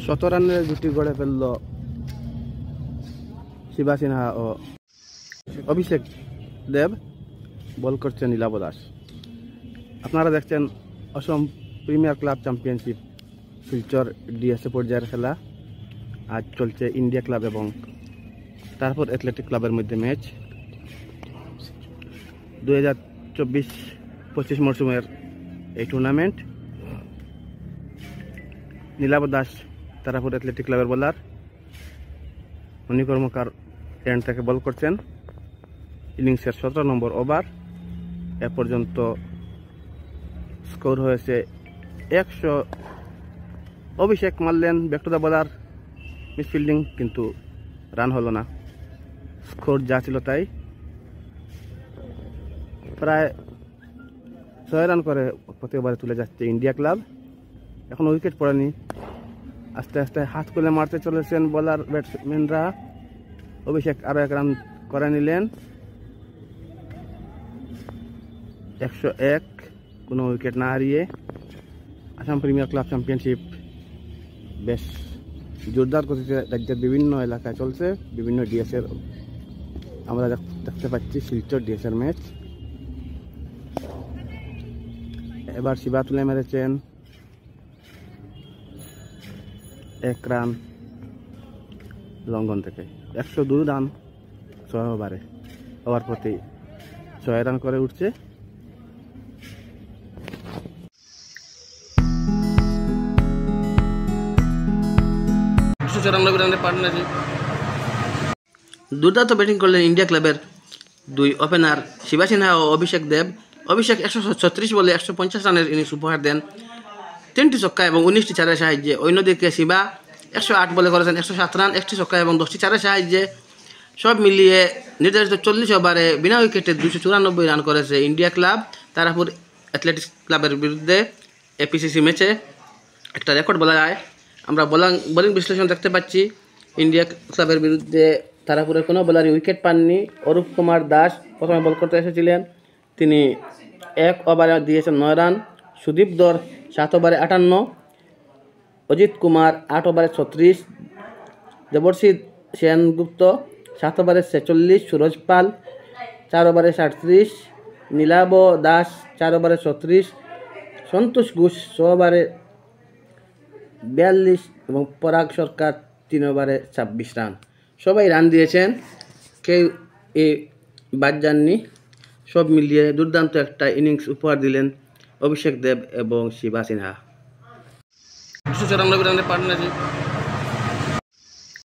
শত রানের জুটি গড়ে ফেলল শিবা সিনহা ও অভিষেক দেব। বল করছেন নীলাভ দাস। আপনারা দেখছেন Assam premier club championship Silchar DSA পর্যায়ের খেলা। আজ চলছে ইন্ডিয়া ক্লাব এবং তারপর অ্যাথলেটিক ক্লাবের মধ্যে ম্যাচ। 2024-25 মরশুমের এই টুর্নামেন্ট। নীলাভ দাস তারাপুর অ্যাথলেটিক ক্লাবের বোলার, মণি কর্মকার এন্ড থেকে বল করছেন। ইনিংসের 17 নম্বর ওভার। এ পর্যন্ত স্কোর হয়েছে 100। অভিষেক মারলেন back to the bowler, misfielding, কিন্তু রান হলো না। স্কোর যা ছিল তাই। প্রায় 6 রান করে প্রতি ওভারে তুলে যাচ্ছে ইন্ডিয়া ক্লাব। এখন উইকেট পড়েনি। আস্তে আস্তে হাত খুলে মারতে চলেছেন বোলার ব্যাটসম্যানরা। অভিষেক আরো 1 রান করে নিলেন। 101, কোনো উইকেট না হারিয়ে। আসাম প্রিমিয়ার ক্লাব চ্যাম্পিয়নশিপ বেশ জোরদার গতিতে রাজ্যের বিভিন্ন এলাকায় চলছে। বিভিন্ন ডিএসের আমরা দেখতে পাচ্ছি শিলচর ডিএসের ম্যাচ। এবার শিবা তুলে মেরেছেন 1 রান লঙ্ঘন থেকে। 102 রান 6 ওভারে। ওভার প্রতি 6 রান করে উঠছে। দুর্দান্ত ব্যাটিং করলেন ইন্ডিয়া ক্লাবের 2 ওপেনার শিবা সিনহা ও অভিষেক দেব। অভিষেক 136 বলে 150 রানের ইনিংস উপহার দেন, 3টি ছক্কা এবং 19টি চারের সাহায্যে। অন্যদিকে শিবা 108 বলে করেছেন 107 রান, 1টি ছক্কা এবং 10টি চারের সাহায্যে। সব মিলিয়ে নির্ধারিত 40 ওভারে বিনা উইকেটে 294 রান করেছে ইন্ডিয়া ক্লাব। তারাপুর অ্যাথলেটিক্স ক্লাবের বিরুদ্ধে এপিসিসি ম্যাচে একটা রেকর্ড বলা যায়। আমরা বোলিং বিশ্লেষণ দেখতে পাচ্ছি। ইন্ডিয়া ক্লাবের বিরুদ্ধে তারাপুরের কোনো বোলারই উইকেট পাননি। অরূপ কুমার দাস প্রথমে বল করতে এসেছিলেন, তিনি 1 ওভারে দিয়েছেন 9 রান। সুদীপ দর 7 ওভারে 58, অজিত কুমার 8 ওভারে 36, দেবর্ষী সেনগুপ্ত 7 ওভারে 46, সুরজ পাল 4 ওভারে 37, নীলাভ দাস 4 ওভারে 36, সন্তোষ ঘোষ 6 ওভারে 42 এবং পরাগ সরকার 3 ওভারে 26 রান। সবাই রান দিয়েছেন, কেউ বাদ যাননি। সব মিলিয়ে দুর্দান্ত একটা ইনিংস উপহার দিলেন অভিষেক দেব এবং শিবা সিনহা। 294 রানের পার্টনারশিপ।